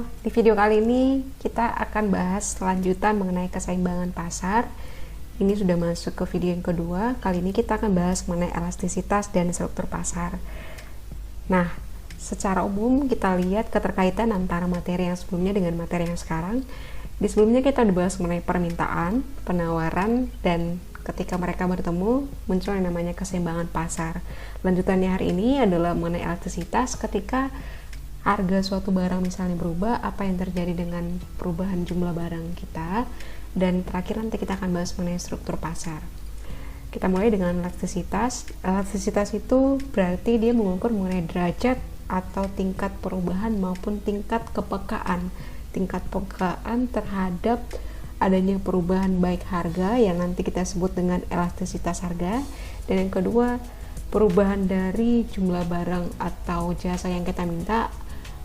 Halo, di video kali ini kita akan bahas lanjutan mengenai keseimbangan pasar. Ini sudah masuk ke video yang kedua. Kali ini kita akan bahas mengenai elastisitas dan struktur pasar. Nah, secara umum kita lihat keterkaitan antara materi yang sebelumnya dengan materi yang sekarang. Di sebelumnya kita udah bahas mengenai permintaan, penawaran, dan ketika mereka bertemu muncul yang namanya keseimbangan pasar. Lanjutannya hari ini adalah mengenai elastisitas ketika harga suatu barang misalnya berubah, apa yang terjadi dengan perubahan jumlah barang kita, dan terakhir nanti kita akan bahas mengenai struktur pasar. Kita mulai dengan elastisitas. Elastisitas itu berarti dia mengukur mengenai derajat atau tingkat perubahan maupun tingkat kepekaan terhadap adanya perubahan baik harga yang nanti kita sebut dengan elastisitas harga, dan yang kedua perubahan dari jumlah barang atau jasa yang kita minta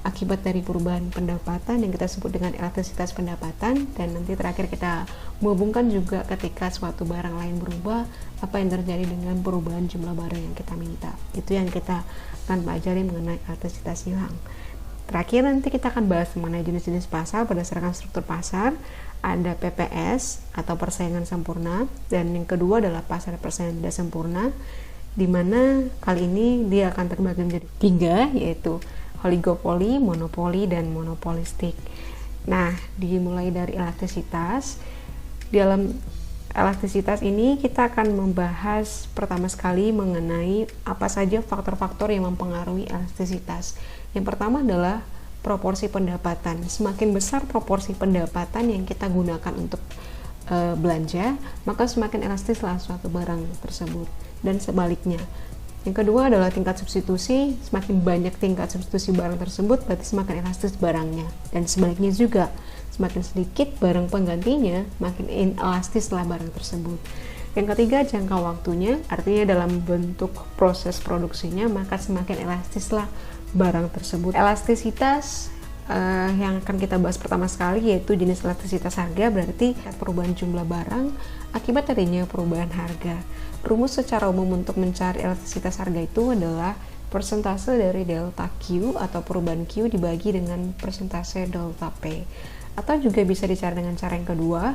akibat dari perubahan pendapatan yang kita sebut dengan elastisitas pendapatan, dan nanti terakhir kita menghubungkan juga ketika suatu barang lain berubah, apa yang terjadi dengan perubahan jumlah barang yang kita minta. Itu yang kita akan pelajari mengenai elastisitas hilang. Terakhir nanti kita akan bahas mengenai jenis-jenis pasar berdasarkan struktur pasar. Ada PPS atau persaingan sempurna, dan yang kedua adalah pasar persaingan tidak sempurna, di mana kali ini dia akan terbagi menjadi 3, yaitu oligopoli, monopoli, dan monopolistik. Nah, dimulai dari elastisitas. Di dalam elastisitas ini kita akan membahas pertama sekali mengenai apa saja faktor-faktor yang mempengaruhi elastisitas. Yang pertama adalah proporsi pendapatan. Semakin besar proporsi pendapatan yang kita gunakan untuk belanja, maka semakin elastislah suatu barang tersebut, dan sebaliknya. Yang kedua adalah tingkat substitusi. Semakin banyak tingkat substitusi barang tersebut, berarti semakin elastis barangnya, dan sebaliknya juga. Semakin sedikit barang penggantinya, makin inelastislah barang tersebut. Yang ketiga, jangka waktunya, artinya dalam bentuk proses produksinya, maka semakin elastislah barang tersebut. Elastisitas yang akan kita bahas pertama sekali yaitu jenis elastisitas harga, berarti perubahan jumlah barang akibat adanya perubahan harga. Rumus secara umum untuk mencari elastisitas harga itu adalah persentase dari delta Q atau perubahan Q dibagi dengan persentase delta P, atau juga bisa dicari dengan cara yang kedua,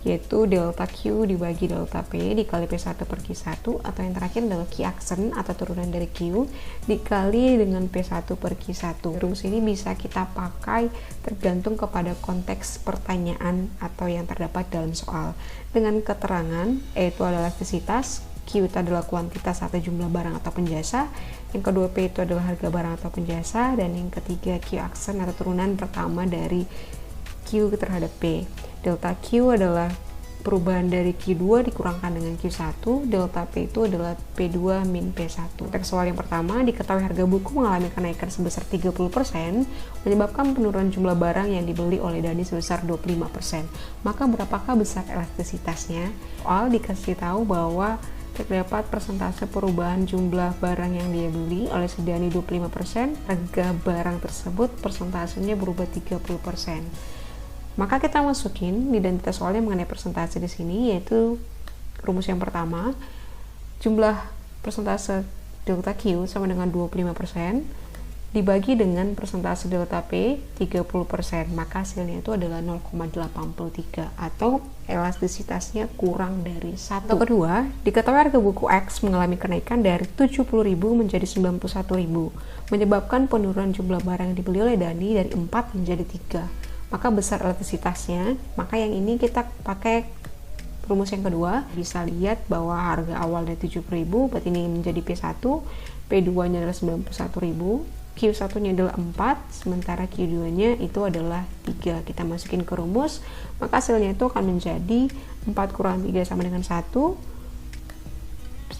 yaitu delta Q dibagi delta P dikali P1 per Q1, atau yang terakhir adalah Q aksen atau turunan dari Q dikali dengan P1 per Q1. Rumus ini bisa kita pakai tergantung kepada konteks pertanyaan atau yang terdapat dalam soal. Dengan keterangan, E itu adalah elastisitas, Q itu adalah kuantitas atau jumlah barang atau penjasa, yang kedua P itu adalah harga barang atau penjasa, dan yang ketiga Q aksen atau turunan pertama dari Q terhadap P. Delta Q adalah perubahan dari Q2 dikurangkan dengan Q1, delta P itu adalah P2 min P1. Teks soal yang pertama, diketahui harga buku mengalami kenaikan sebesar 30%, menyebabkan penurunan jumlah barang yang dibeli oleh Dani sebesar 25%. Maka berapakah besar elastisitasnya? Soal dikasih tahu bahwa terdapat persentase perubahan jumlah barang yang dia beli oleh si Dani 25%, harga barang tersebut persentasenya berubah 30%. Maka kita masukin identitas soalnya mengenai persentase di sini, yaitu rumus yang pertama, jumlah persentase delta Q sama dengan 25% dibagi dengan persentase delta P 30%, maka hasilnya itu adalah 0,83 atau elastisitasnya kurang dari 1. Atau kedua, diketahui harga buku X mengalami kenaikan dari 70.000 menjadi 91.000, menyebabkan penurunan jumlah barang yang dibeli oleh Dani dari 4 menjadi 3. Maka besar elastisitasnya. Maka yang ini kita pakai rumus yang kedua. Bisa lihat bahwa harga awalnya 70.000, berarti ini menjadi P1, P2 nya adalah 91.000, Q1 nya adalah 4, sementara Q2 nya itu adalah 3. Kita masukin ke rumus, maka hasilnya itu akan menjadi 4 kurang 3 sama dengan 1, 91.000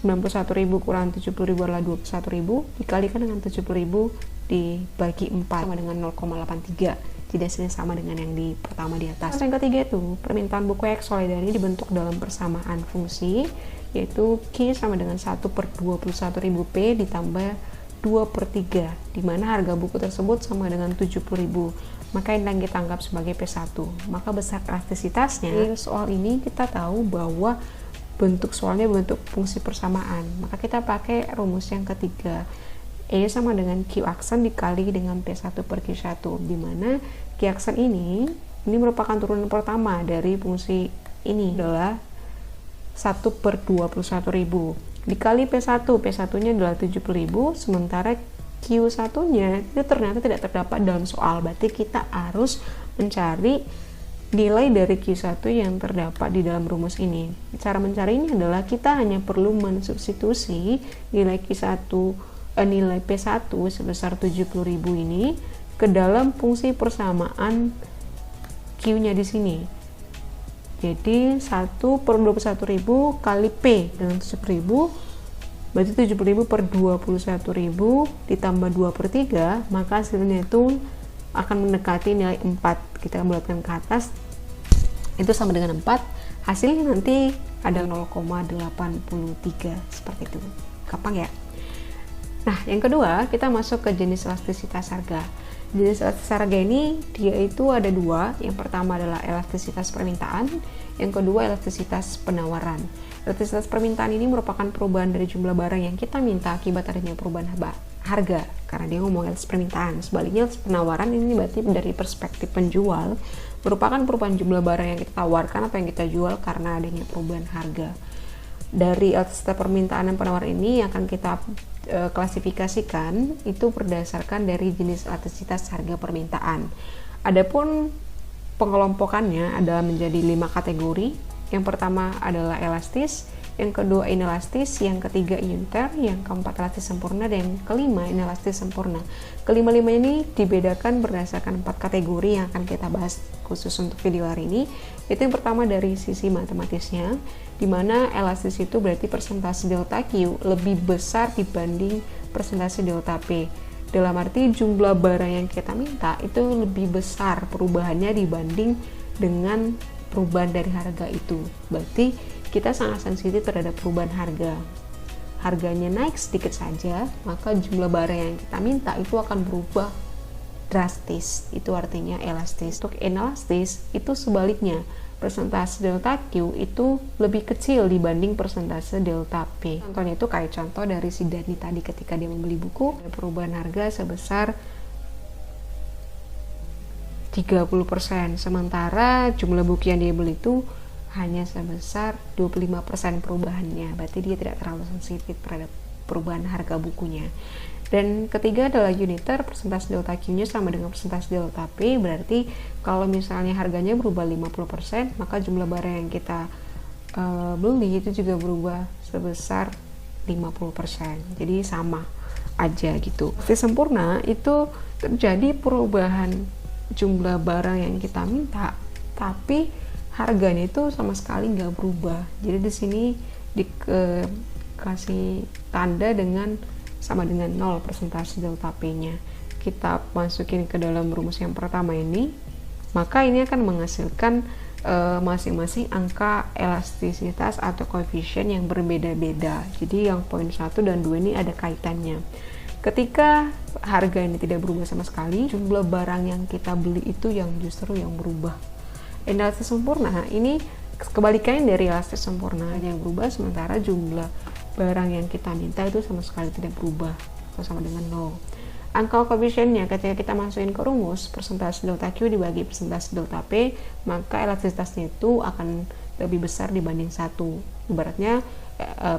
kurang 70.000 adalah 21.000, dikalikan dengan 70.000 dibagi 4 sama dengan 0,83. Tidak sama dengan yang di pertama di atas. Yang ketiga itu, permintaan buku X oleh Dani dibentuk dalam persamaan fungsi, yaitu Q sama dengan 1 per 21.000 P ditambah 2 per 3, di mana harga buku tersebut sama dengan 70.000. Maka ini yang kita anggap sebagai P1. Maka besar elastisitasnya. Di soal ini kita tahu bahwa bentuk soalnya bentuk fungsi persamaan. Maka kita pakai rumus yang ketiga. E sama dengan Q aksen dikali dengan P1 per Q1, di mana Q aksen ini merupakan turunan pertama dari fungsi ini adalah 1 per 21.000 dikali P1. P1 nya adalah 70.000, sementara Q1 nya itu ternyata tidak terdapat dalam soal, berarti kita harus mencari nilai dari Q1 yang terdapat di dalam rumus ini. Cara mencarinya adalah kita hanya perlu mensubstitusi nilai Q1 nilai P1 sebesar 70.000 ini ke dalam fungsi persamaan Q-nya di sini. Jadi 1 per 21.000 kali P dengan 70.000, berarti 70.000 per 21.000 ditambah 2 per 3, maka hasilnya itu akan mendekati nilai 4. Kita bulatkan ke atas, itu sama dengan 4. Hasilnya nanti ada 0,83 seperti itu. Gampang ya? Nah, yang kedua, kita masuk ke jenis elastisitas harga. Jenis elastisitas harga ini dia itu ada dua. Yang pertama adalah elastisitas permintaan, yang kedua elastisitas penawaran. Elastisitas permintaan ini merupakan perubahan dari jumlah barang yang kita minta akibat adanya perubahan harga, karena dia ngomong elastisitas permintaan. Sebaliknya penawaran ini berarti dari perspektif penjual, merupakan perubahan jumlah barang yang kita tawarkan atau yang kita jual karena adanya perubahan harga. Dari elastisitas permintaan dan penawaran ini yang akan kita klasifikasikan itu berdasarkan dari jenis elastisitas harga permintaan. Adapun pengelompokannya adalah menjadi 5 kategori. Yang pertama adalah elastis, yang kedua inelastis, yang ketiga uniter, yang keempat elastis sempurna, dan yang kelima inelastis sempurna. Kelima-lima ini dibedakan berdasarkan 4 kategori yang akan kita bahas khusus untuk video hari ini. Itu yang pertama dari sisi matematisnya, di mana elastis itu berarti persentase delta Q lebih besar dibanding persentase delta P. Dalam arti jumlah barang yang kita minta itu lebih besar perubahannya dibanding dengan perubahan dari harga itu. Berarti kita sangat sensitif terhadap perubahan harga. Harganya naik sedikit saja, maka jumlah barang yang kita minta itu akan berubah drastis. Itu artinya elastis. Untuk inelastis itu sebaliknya, persentase delta Q itu lebih kecil dibanding persentase delta P. Contohnya itu kayak contoh dari si Dani tadi ketika dia membeli buku, ada perubahan harga sebesar 30%, sementara jumlah buku yang dia beli itu hanya sebesar 25% perubahannya. Berarti dia tidak terlalu sensitif terhadap perubahan harga bukunya. Dan ketiga adalah uniter, persentase delta Q-nya sama dengan persentase delta P. Berarti kalau misalnya harganya berubah 50%, maka jumlah barang yang kita beli itu juga berubah sebesar 50%. Jadi sama aja gitu. Elastis sempurna itu terjadi perubahan jumlah barang yang kita minta, tapi harganya itu sama sekali nggak berubah. Jadi di sini dikasih tanda dengan sama dengan 0 persentase delta P-nya. Kita masukin ke dalam rumus yang pertama ini, maka ini akan menghasilkan masing-masing angka elastisitas atau koefisien yang berbeda-beda. Jadi yang poin 1 dan 2 ini ada kaitannya. Ketika harga ini tidak berubah sama sekali, jumlah barang yang kita beli itu yang justru yang berubah. Elastis sempurna ini kebalikannya dari elastis sempurna, yang berubah, sementara jumlah barang yang kita minta itu sama sekali tidak berubah atau sama dengan 0. Angka koefisiennya ketika kita masukin ke rumus persentase delta Q dibagi persentase delta P, maka elastisitasnya itu akan lebih besar dibanding 1. Ibaratnya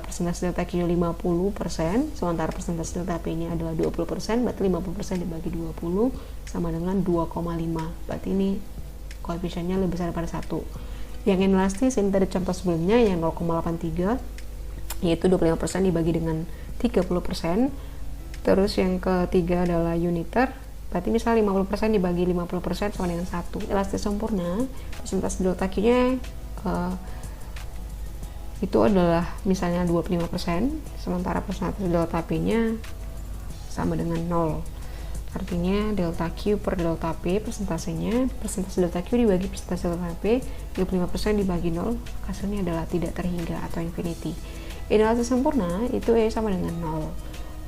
persentase delta Q 50%, sementara persentase delta P-nya adalah 20%, berarti 50% dibagi 20 sama dengan 2,5. Berarti ini koefisiennya lebih besar daripada 1. Yang inelastis ini tadi contoh sebelumnya yang 0,83, yaitu 25% dibagi dengan 30%. Terus yang ketiga adalah uniter, berarti misalnya 50% dibagi 50% sama dengan 1. Elastis sempurna, persentase delta Q-nya itu adalah misalnya 25%, sementara persentase delta P-nya sama dengan 0. Artinya delta Q per delta P persentasenya, persentase delta Q dibagi persentase delta P, 25% dibagi 0, hasilnya adalah tidak terhingga atau infinity. Inelastis sempurna itu sama dengan 0.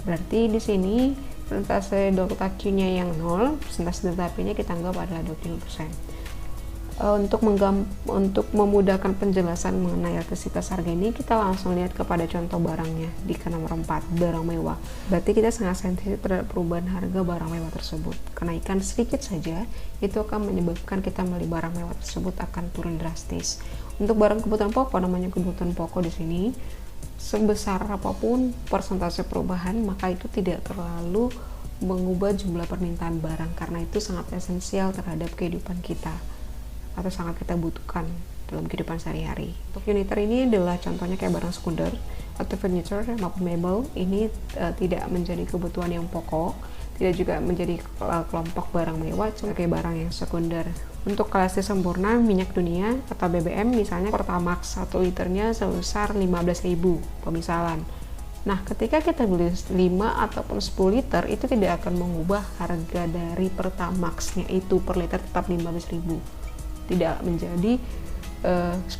Berarti di sini persentase delta Q-nya yang 0, persentase delta P-nya kita anggap adalah 25%. Untuk memudahkan penjelasan mengenai elastisitas harga ini, kita langsung lihat kepada contoh barangnya di nomor 4, barang mewah. Berarti kita sangat sensitif terhadap perubahan harga barang mewah tersebut. Kenaikan sedikit saja itu akan menyebabkan kita membeli barang mewah tersebut akan turun drastis. Untuk barang kebutuhan pokok, namanya kebutuhan pokok di sini, sebesar apapun persentase perubahan, maka itu tidak terlalu mengubah jumlah permintaan barang karena itu sangat esensial terhadap kehidupan kita atau sangat kita butuhkan dalam kehidupan sehari-hari. Untuk uniter ini adalah contohnya kayak barang sekunder atau furniture maupun mebel. Ini tidak menjadi kebutuhan yang pokok, tidak juga menjadi kelompok barang mewah sebagai barang yang sekunder. Untuk kelas sempurna minyak dunia atau BBM, misalnya Pertamax 1 liternya sebesar 15.000 pemisalan. Nah, ketika kita beli 5 ataupun 10 liter, itu tidak akan mengubah harga dari Pertamax-nya itu per liter tetap 15.000. Tidak menjadi 10.000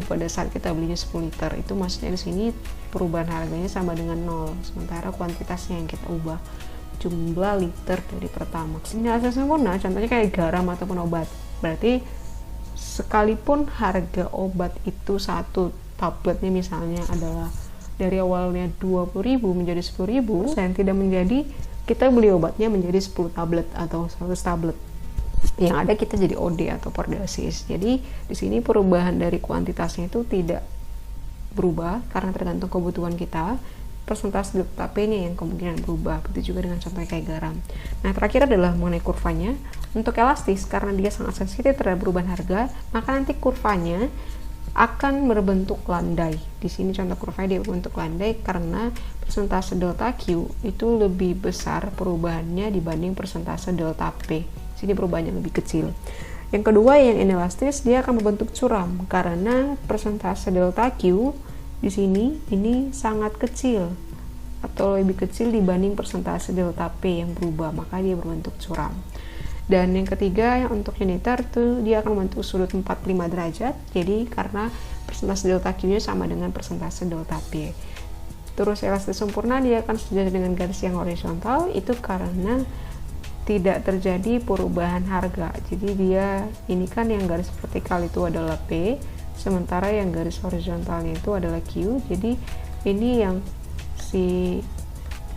pada saat kita belinya 10 liter. Itu maksudnya di sini perubahan harganya sama dengan 0, sementara kuantitasnya yang kita ubah, jumlah liter dari Pertamax. Ini hasil sempurna, contohnya kayak garam ataupun obat. Berarti sekalipun harga obat itu satu tabletnya misalnya adalah dari awalnya 20.000 menjadi 10.000, yang tidak menjadi kita beli obatnya menjadi 10 tablet atau 100 tablet. Yang ada kita jadi OD atau perdosis. Jadi di sini perubahan dari kuantitasnya itu tidak berubah karena tergantung kebutuhan kita. Persentase delta P-nya yang kemungkinan berubah. Begitu juga dengan contohnya kayak garam. Nah, terakhir adalah mengenai kurvanya. Untuk elastis, karena dia sangat sensitif terhadap perubahan harga, maka nanti kurvanya akan berbentuk landai. Di sini contoh kurvanya dia berbentuk landai karena persentase delta Q itu lebih besar perubahannya dibanding persentase delta P. Sini perubahannya lebih kecil. Yang kedua, yang inelastis, dia akan membentuk curam karena persentase delta Q di sini ini sangat kecil atau lebih kecil dibanding persentase delta P yang berubah, maka dia berbentuk curam. Dan yang ketiga, yang untuk uniter itu dia akan membentuk sudut 45 derajat. Jadi karena persentase delta Q-nya sama dengan persentase delta P. Terus elastis sempurna dia akan sejajar dengan garis yang horizontal, itu karena tidak terjadi perubahan harga. Jadi dia ini kan yang garis vertikal itu adalah P, sementara yang garis horizontalnya itu adalah Q. Jadi ini yang si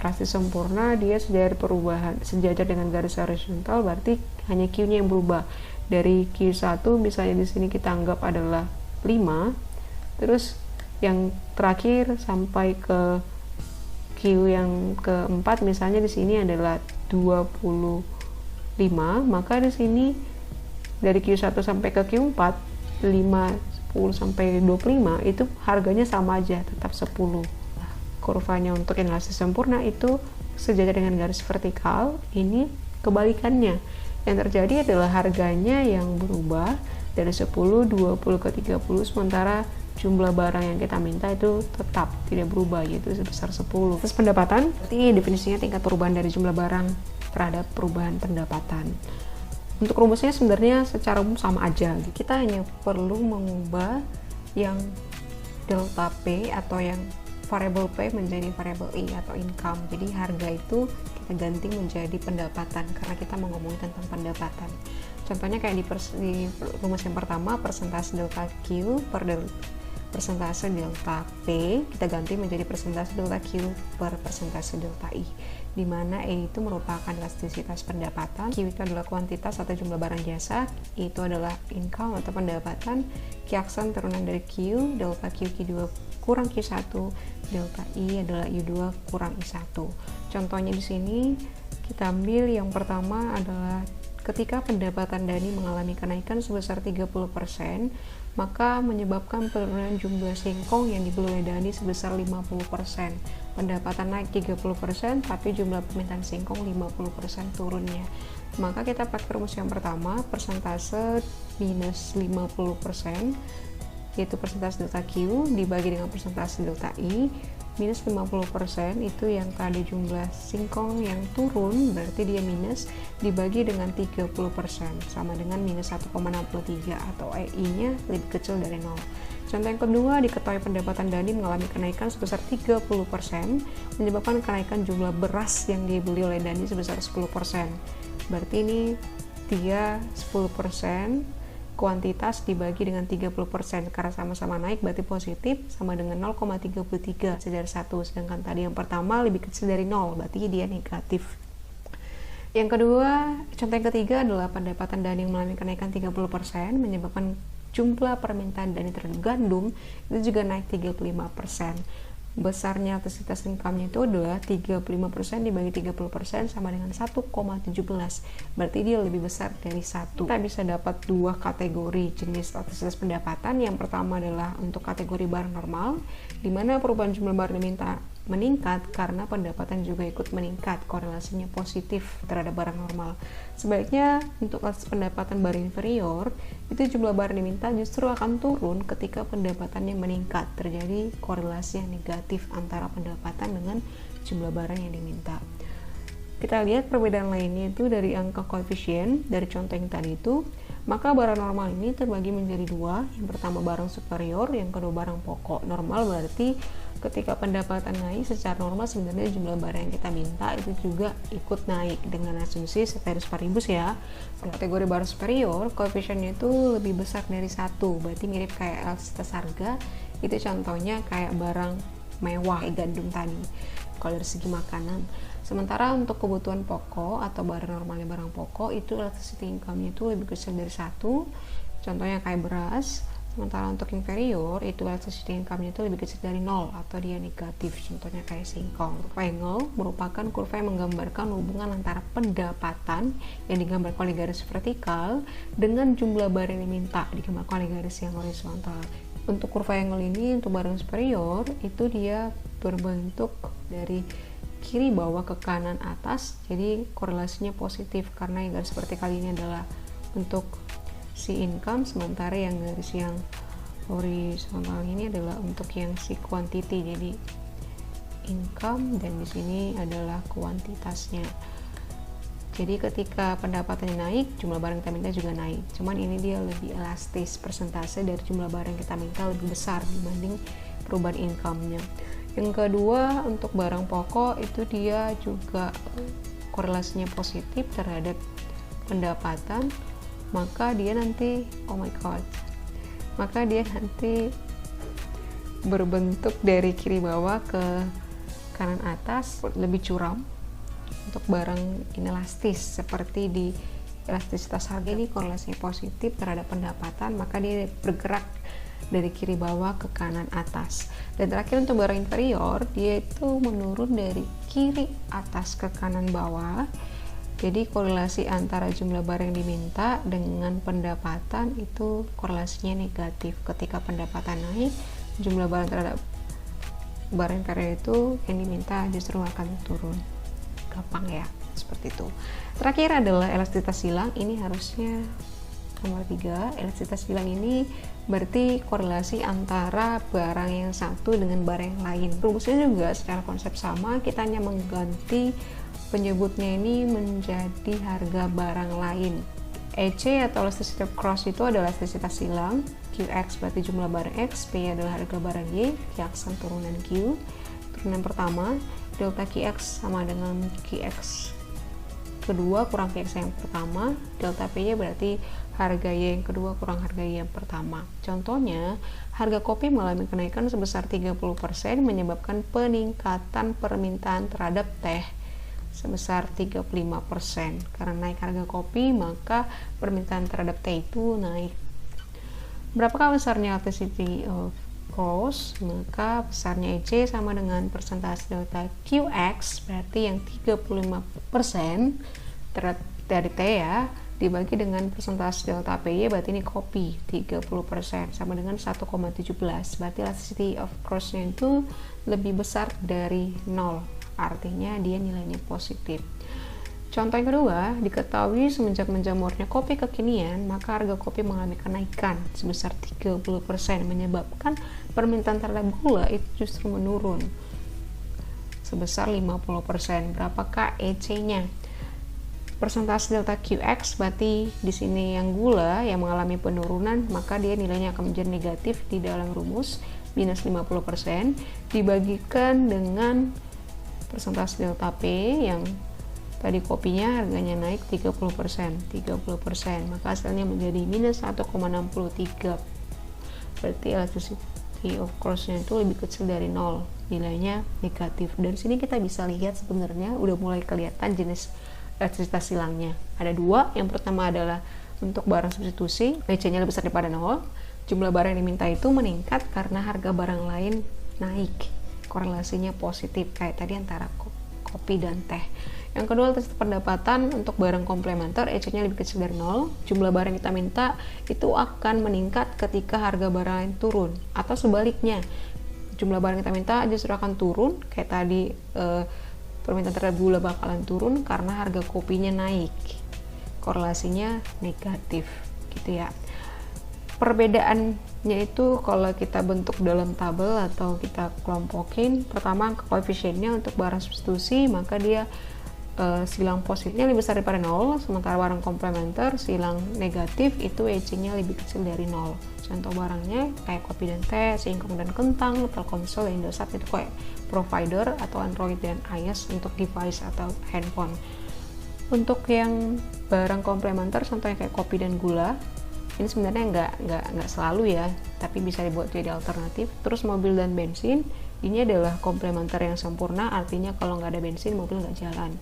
elastis sempurna dia sejajar dengan garis horizontal, berarti hanya Q-nya yang berubah. Dari Q1 misalnya di sini kita anggap adalah 5, terus yang terakhir sampai ke Q yang keempat misalnya di sini adalah 25, maka di sini dari Q1 sampai ke Q4 5, 10 sampai 25 itu harganya sama aja, tetap 10. Kurvanya untuk elastis sempurna itu sejajar dengan garis vertikal, ini kebalikannya. Yang terjadi adalah harganya yang berubah dari 10, 20 ke 30, sementara jumlah barang yang kita minta itu tetap tidak berubah, yaitu sebesar 10. Terus pendapatan, berarti definisinya tingkat perubahan dari jumlah barang terhadap perubahan pendapatan. Untuk rumusnya sebenarnya secara umum sama aja. Kita hanya perlu mengubah yang delta P atau yang variable P menjadi variable I atau income. Jadi harga itu kita ganti menjadi pendapatan karena kita mau ngomongin tentang pendapatan. Contohnya kayak di rumus yang pertama, persentase delta Q per persentase delta P kita ganti menjadi persentase delta Q per persentase delta I, di mana E itu merupakan elastisitas pendapatan, Q itu adalah kuantitas atau jumlah barang jasa, I itu adalah income atau pendapatan, Q-aksen turunan dari Q, delta Q Q2 kurang Q1, delta I adalah U2 kurang I1. Contohnya di sini kita ambil yang pertama adalah ketika pendapatan Dani mengalami kenaikan sebesar 30%, maka menyebabkan penurunan jumlah singkong yang dibeli oleh Dani sebesar 50%. Pendapatan naik 30%, tapi jumlah permintaan singkong 50% turunnya. Maka kita pakai rumus yang pertama, persentase minus 50%, yaitu persentase delta Q dibagi dengan persentase delta I, minus 50% itu yang tadi jumlah singkong yang turun, berarti dia minus, dibagi dengan 30% sama dengan minus 1,63 atau EI-nya lebih kecil dari 0. Contoh yang kedua, diketahui pendapatan Dani mengalami kenaikan sebesar 30%, menyebabkan kenaikan jumlah beras yang dibeli oleh Dani sebesar 10%. Berarti ini dia 10% kuantitas dibagi dengan 30%, karena sama-sama naik berarti positif, sama dengan 0,33 kecil dari 1, sedangkan tadi yang pertama lebih kecil dari 0 berarti dia negatif. Yang kedua, contoh yang ketiga adalah pendapatan Dani yang mengalami kenaikan 30% menyebabkan jumlah permintaan Dani terhadap gandum itu juga naik 35%. Besarnya elastisitas income-nya itu adalah 35% dibagi 30% sama dengan 1,17, berarti dia lebih besar dari 1. Kita bisa dapat dua kategori jenis elastisitas pendapatan. Yang pertama adalah untuk kategori barang normal, di mana perubahan jumlah barang diminta meningkat karena pendapatan juga ikut meningkat, korelasinya positif terhadap barang normal. Sebaliknya untuk pendapatan barang inferior, itu jumlah barang diminta justru akan turun ketika pendapatannya meningkat, terjadi korelasi yang negatif antara pendapatan dengan jumlah barang yang diminta. Kita lihat perbedaan lainnya itu dari angka koefisien dari contoh yang tadi itu, maka barang normal ini terbagi menjadi dua. Yang pertama barang superior, yang kedua barang pokok. Normal berarti ketika pendapatan naik secara normal sebenarnya jumlah barang yang kita minta itu juga ikut naik dengan asumsi ceteris paribus ya. Kategori barang superior koefisiennya itu lebih besar dari 1, berarti mirip kayak elastisitas harga. Itu contohnya kayak barang mewah gandum tadi kalau dari segi makanan. Sementara untuk kebutuhan pokok atau barang normalnya barang pokok itu elasticity income-nya itu lebih kecil dari 1, contohnya kayak beras. Sementara untuk inferior itu elasticity income-nya itu lebih kecil dari 0 atau dia negatif, contohnya kayak singkong. Kurva Engel merupakan kurva yang menggambarkan hubungan antara pendapatan yang digambarkan oleh garis vertikal dengan jumlah barang yang diminta digambarkan oleh garis yang horizontal. Untuk kurva Engel ini untuk barang superior itu dia berbentuk dari kiri bawah ke kanan atas, jadi korelasinya positif karena yang garis vertikal ini adalah untuk si income, sementara yang garis yang horizontal ini adalah untuk yang si quantity, jadi income dan di sini adalah kuantitasnya. Jadi ketika pendapatannya naik, jumlah barang kita minta juga naik, cuman ini dia lebih elastis, persentase dari jumlah barang kita minta lebih besar dibanding perubahan income-nya. Yang kedua, untuk barang pokok itu dia juga korelasinya positif terhadap pendapatan, maka dia nanti berbentuk dari kiri bawah ke kanan atas, lebih curam. Untuk barang inelastis seperti di elastisitas harga ini korelasinya positif terhadap pendapatan, maka dia bergerak dari kiri bawah ke kanan atas. Dan terakhir untuk barang inferior, dia itu menurun dari kiri atas ke kanan bawah. Jadi korelasi antara jumlah barang yang diminta dengan pendapatan itu korelasinya negatif. Ketika pendapatan naik, jumlah barang terhadap barang inferior itu yang diminta justru akan turun. Gampang ya, seperti itu. Terakhir adalah elastisitas silang. Ini harusnya nomor 3. Elastisitas silang ini berarti korelasi antara barang yang satu dengan barang yang lain. Rumusnya juga secara konsep sama, kita hanya mengganti penyebutnya ini menjadi harga barang lain. EC atau elasticity of cross itu adalah elastisitas silang. QX berarti jumlah barang X, P adalah harga barang Y, Q-aksen turunan Q. Turunan pertama, delta QX sama dengan QX kedua kurang QX yang pertama, delta PY berarti harga Y yang kedua kurang harga Y yang pertama. Contohnya, harga kopi mengalami kenaikan sebesar 30% menyebabkan peningkatan permintaan terhadap teh sebesar 35%. Karena naik harga kopi, maka permintaan terhadap teh itu naik. Berapakah besarnya elasticity of cross? Maka besarnya EC sama dengan persentase delta QX, berarti yang 35% dari T ya, dibagi dengan persentase delta PY, berarti ini kopi 30%, sama dengan 1,17. Berarti elasticity of cross-nya itu lebih besar dari 0, artinya dia nilainya positif. Contoh yang kedua, diketahui semenjak menjamurnya kopi kekinian, maka harga kopi mengalami kenaikan sebesar 30%, menyebabkan permintaan terhadap gula itu justru menurun sebesar 50%. Berapakah EC-nya? Persentase delta QX berarti di sini yang gula yang mengalami penurunan, maka dia nilainya akan menjadi negatif di dalam rumus, minus 50%, dibagikan dengan persentase delta P yang tadi kopinya harganya naik 30%, maka hasilnya menjadi minus 1,63. Berarti electricity of course-nya itu lebih kecil dari 0, nilainya negatif. Dari sini kita bisa lihat sebenarnya udah mulai kelihatan jenis elektrisitas silangnya. Ada dua, yang pertama adalah untuk barang substitusi, EC-nya lebih besar daripada 0, jumlah barang yang diminta itu meningkat karena harga barang lain naik, korelasinya positif kayak tadi antara kopi dan teh. Yang kedua, elektrisitas pendapatan untuk barang komplementer, EC-nya lebih kecil dari 0, jumlah barang yang kita minta itu akan meningkat ketika harga barang lain turun, atau sebaliknya, jumlah barang yang kita minta justru akan turun, kayak tadi permintaan terhadap gula bakalan turun karena harga kopinya naik, korelasinya negatif gitu ya. Perbedaannya itu kalau kita bentuk dalam tabel atau kita kelompokin, pertama koefisiennya untuk barang substitusi, maka dia silang positifnya lebih besar daripada 0, sementara barang komplementer silang negatif itu EC-nya lebih kecil dari 0. Contoh barangnya kayak kopi dan teh, singkong dan kentang, Telkomsel, Indosat itu kayak provider, atau Android dan iOS untuk device atau handphone. Untuk yang barang komplementer contohnya kayak kopi dan gula, ini sebenarnya nggak selalu ya, tapi bisa dibuat jadi alternatif. Terus mobil dan bensin, ini adalah komplementer yang sempurna, artinya kalau nggak ada bensin mobil nggak jalan.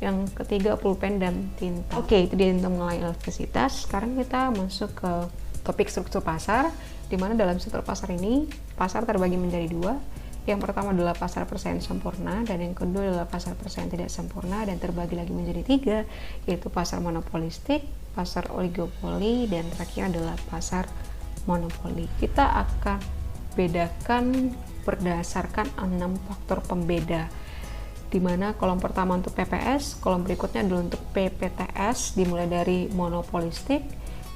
Yang ketiga, pulpen dan tinta. Oke, itu dia tentang mengenai elektrisitas. Sekarang kita masuk ke topik struktur pasar, di mana dalam struktur pasar ini pasar terbagi menjadi dua. Yang pertama adalah pasar persaingan sempurna, dan yang kedua adalah pasar persaingan tidak sempurna, dan terbagi lagi menjadi tiga, yaitu pasar monopolistik, pasar oligopoli, dan terakhir adalah pasar monopoli. Kita akan bedakan berdasarkan 6 faktor pembeda, di mana kolom pertama untuk PPS, kolom berikutnya adalah untuk PPTS, dimulai dari monopolistik,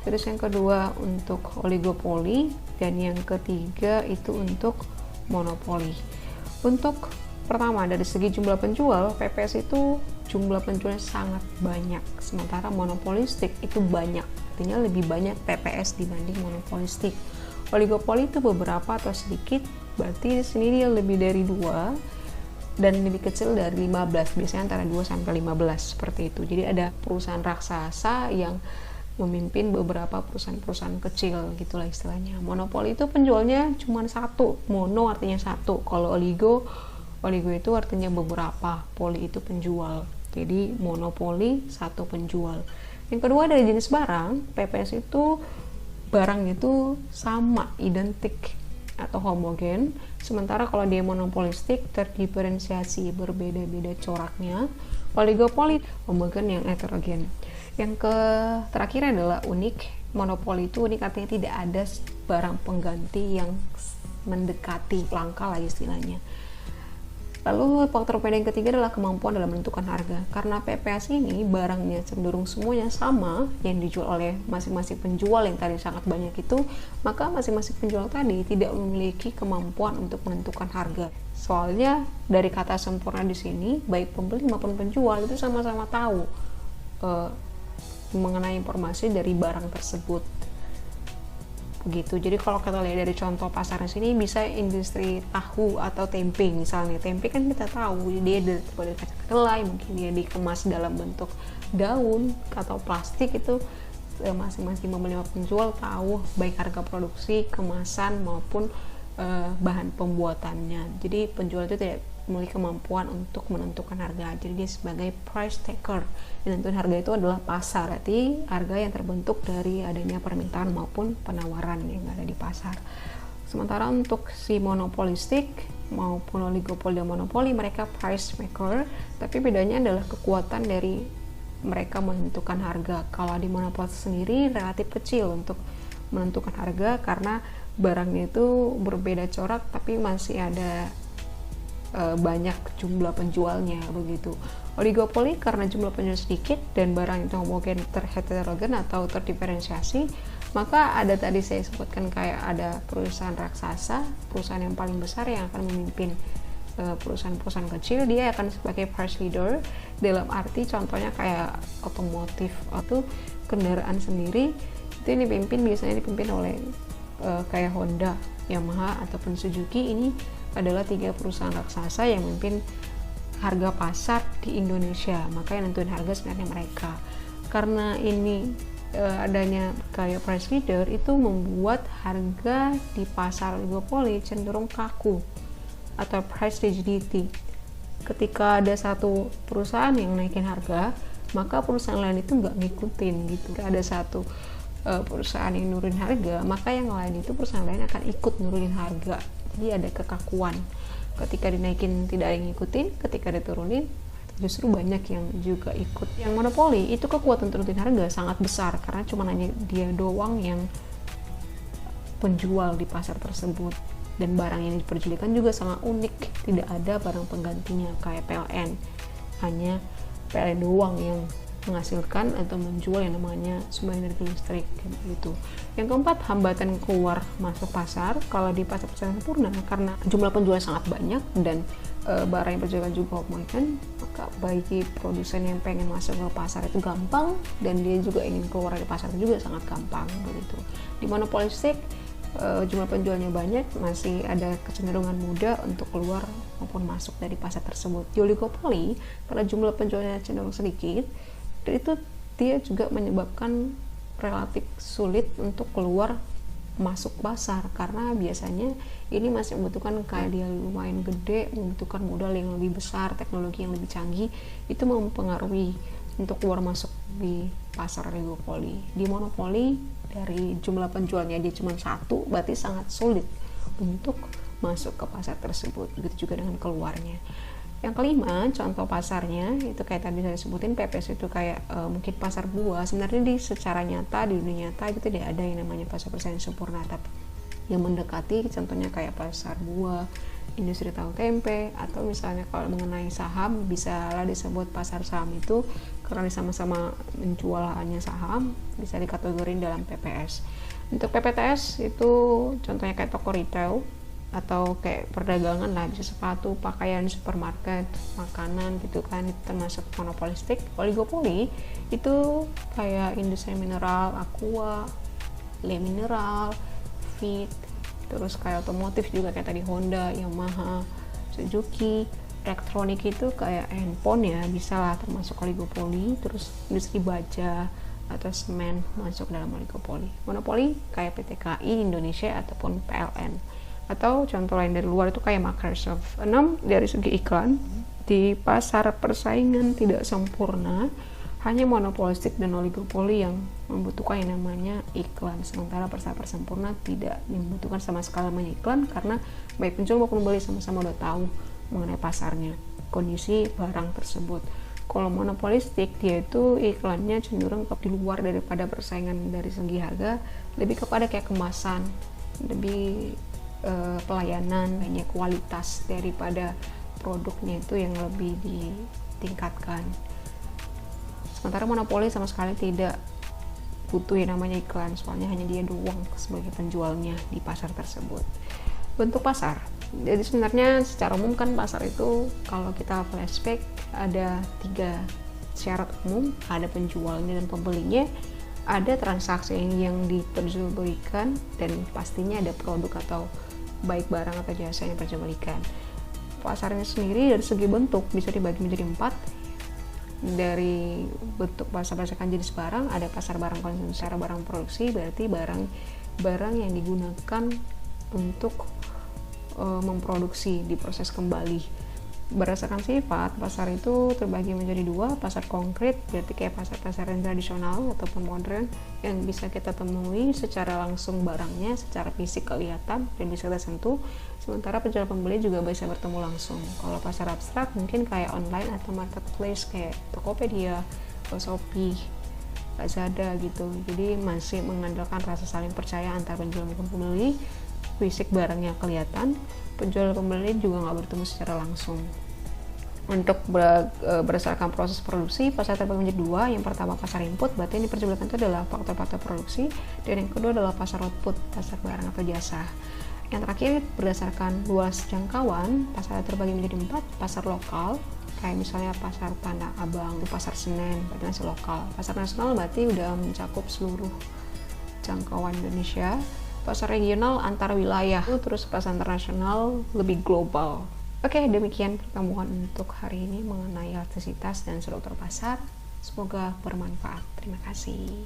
terus yang kedua untuk oligopoli, dan yang ketiga itu untuk monopoli. Untuk pertama, dari segi jumlah penjual, PPS itu jumlah penjualnya sangat banyak, sementara monopolistik itu banyak, artinya lebih banyak PPS dibanding monopolistik. Oligopoli itu beberapa atau sedikit, berarti di sini dia lebih dari 2 dan lebih kecil dari 15, biasanya antara 2 sampai 15 seperti itu. Jadi ada perusahaan raksasa yang memimpin beberapa perusahaan-perusahaan kecil gitulah istilahnya. Monopoli itu penjualnya cuma satu, mono artinya satu. Kalau oligo itu artinya beberapa, poli itu penjual. Jadi monopoli satu penjual. Yang kedua dari jenis barang, PPS itu barang itu sama, identik atau homogen, sementara kalau dia monopolistik terdiferensiasi, berbeda-beda coraknya. Oligopoli homogen yang heterogen. Yang terakhir adalah unik. Monopoli itu unik artinya tidak ada barang pengganti yang mendekati, langka lah istilahnya. Lalu faktor pembeda yang ketiga adalah kemampuan dalam menentukan harga. Karena PPS ini barangnya cenderung semuanya sama yang dijual oleh masing-masing penjual yang tadi sangat banyak itu, maka masing-masing penjual tadi tidak memiliki kemampuan untuk menentukan harga. Soalnya dari kata sempurna di sini, baik pembeli maupun penjual itu sama-sama tahu mengenai informasi dari barang tersebut. Begitu. Jadi kalau kita lihat dari contoh pasarnya sini, bisa industri tahu atau tempe misalnya. Tempe kan kita tahu dia dari kacang kedelai, mungkin dia dikemas dalam bentuk daun atau plastik, itu masing-masing pembeli maupun penjual tahu baik harga produksi, kemasan maupun bahan pembuatannya. Jadi penjual itu tidak memiliki kemampuan untuk menentukan harga. Jadi dia sebagai price taker. Yang tentukan harga itu adalah pasar, berarti harga yang terbentuk dari adanya permintaan maupun penawaran yang ada di pasar. Sementara untuk si monopolistik maupun oligopoli dan monopoli, mereka price maker, tapi bedanya adalah kekuatan dari mereka menentukan harga. Kalau di monopoli sendiri relatif kecil untuk menentukan harga karena barangnya itu berbeda corak tapi masih ada banyak jumlah penjualnya begitu. Oligopoli karena jumlah penjual sedikit dan barang itu homogen, terheterogen atau terdiferensiasi, maka ada tadi saya sebutkan kayak ada perusahaan raksasa, perusahaan yang paling besar yang akan memimpin perusahaan-perusahaan kecil, dia akan sebagai price leader, dalam arti contohnya kayak otomotif atau kendaraan sendiri itu biasanya dipimpin oleh kayak Honda, Yamaha ataupun Suzuki. Ini adalah 3 perusahaan raksasa yang memimpin harga pasar di Indonesia, maka yang nentuin harga sebenarnya mereka. Karena ini adanya kayak price leader itu membuat harga di pasar oligopoli cenderung kaku atau price rigidity. Ketika ada satu perusahaan yang naikin harga, maka perusahaan lain itu nggak ngikutin gitu. Ada satu perusahaan yang nurunin harga, maka yang lain itu perusahaan lain akan ikut nurunin harga. Jadi ada kekakuan. Ketika dinaikin tidak ada yang ngikutin, ketika diturunin justru banyak yang juga ikut. Yang monopoli itu kekuatan turunin harga sangat besar karena cuma hanya dia doang yang penjual di pasar tersebut, dan barang yang diperjualkan juga sangat unik, tidak ada barang penggantinya kayak PLN. Hanya PLN doang yang menghasilkan atau menjual yang namanya sumber energi listrik gitu. Yang keempat, hambatan keluar masuk pasar. Kalau di pasar sempurna, karena jumlah penjual sangat banyak dan barang yang diperjualkan juga memungkinkan, maka bagi produsen yang pengen masuk ke pasar itu gampang, dan dia juga ingin keluar dari pasar itu juga sangat gampang begitu. Di monopolistik, jumlah penjualnya banyak, masih ada kecenderungan mudah untuk keluar maupun masuk dari pasar tersebut. Di oligopoli, karena jumlah penjualnya cenderung sedikit, dan itu dia juga menyebabkan relatif sulit untuk keluar masuk pasar, karena biasanya ini masih membutuhkan kayak dia lumayan gede, membutuhkan modal yang lebih besar, teknologi yang lebih canggih, itu mempengaruhi untuk keluar masuk di pasar oligopoli. Di monopoli, dari jumlah penjualnya dia cuma satu, berarti sangat sulit untuk masuk ke pasar tersebut. Begitu juga dengan keluarnya. Yang kelima, contoh pasarnya itu kayak tadi saya sebutin, PPS itu kayak mungkin pasar buah. Sebenarnya secara nyata di dunia nyata itu tidak ada yang namanya pasar persaingan sempurna, tapi yang mendekati contohnya kayak pasar buah, industri tahu tempe, atau misalnya kalau mengenai saham bisa lah disebut pasar saham itu karena sama-sama menjual hanya saham, bisa dikategorin dalam PPS. Untuk PPTS itu contohnya kayak toko retail atau kayak perdagangan lah, bisa sepatu, pakaian, supermarket, makanan gitu kan, itu termasuk monopolistik. Oligopoli itu kayak industri mineral, aqua, Le Mineral, Fit, terus kayak otomotif juga kayak tadi Honda, Yamaha, Suzuki. Elektronik itu kayak handphone ya, bisa lah termasuk oligopoli. Terus industri baja atau semen masuk dalam oligopoli. Monopoli kayak PT KAI Indonesia ataupun PLN. Atau contoh lain dari luar itu kayak Microsoft. 6, dari segi iklan, di pasar persaingan tidak sempurna, hanya monopolistik dan oligopoli yang membutuhkan yang namanya iklan. Sementara pasar sempurna tidak membutuhkan sama sekali namanya iklan, karena baik penjual maupun pembeli sama-sama udah tahu mengenai pasarnya, kondisi barang tersebut. Kalau monopolistik, dia itu iklannya cenderung di luar daripada persaingan dari segi harga, lebih kepada kayak kemasan, lebih pelayanan, banyak kualitas daripada produknya itu yang lebih ditingkatkan. Sementara monopoli sama sekali tidak butuh yang namanya iklan, soalnya hanya dia doang sebagai penjualnya di pasar tersebut. Bentuk pasar, jadi sebenarnya secara umum kan pasar itu kalau kita flashback ada 3 syarat umum, ada penjualnya dan pembelinya, ada transaksi yang diperjualbelikan, dan pastinya ada produk atau baik barang atau jasa yang diperjualbelikan. Pasarnya sendiri dari segi bentuk bisa dibagi menjadi 4. Dari bentuk pasar berdasarkan jenis barang, ada pasar barang konsumsi, barang produksi, berarti barang yang digunakan untuk memproduksi, diproses kembali. Berdasarkan sifat, pasar itu terbagi menjadi 2, pasar konkret, berarti kayak pasar-pasar yang tradisional ataupun modern, yang bisa kita temui secara langsung barangnya, secara fisik kelihatan dan bisa kita sentuh, sementara penjual pembeli juga bisa bertemu langsung. Kalau pasar abstrak mungkin kayak online atau marketplace kayak Tokopedia, Shopee, Lazada gitu, jadi masih mengandalkan rasa saling percaya antar penjual maupun pembeli, fisik barangnya kelihatan, penjual pembeli juga nggak bertemu secara langsung. Untuk berdasarkan proses produksi, pasar terbagi menjadi 2. Yang pertama pasar input, berarti yang diperjualkan itu adalah faktor-faktor produksi, dan yang kedua adalah pasar output, pasar barang atau jasa. Yang terakhir berdasarkan luas jangkauan, pasar terbagi menjadi 4. Pasar lokal, kayak misalnya pasar Tanah Abang, pasar Senen, berarti masih lokal. Pasar nasional berarti udah mencakup seluruh jangkauan Indonesia. Pasar regional antar wilayah, terus pasar internasional lebih global. Oke, demikian pertemuan untuk hari ini mengenai elastisitas dan struktur pasar. Semoga bermanfaat. Terima kasih.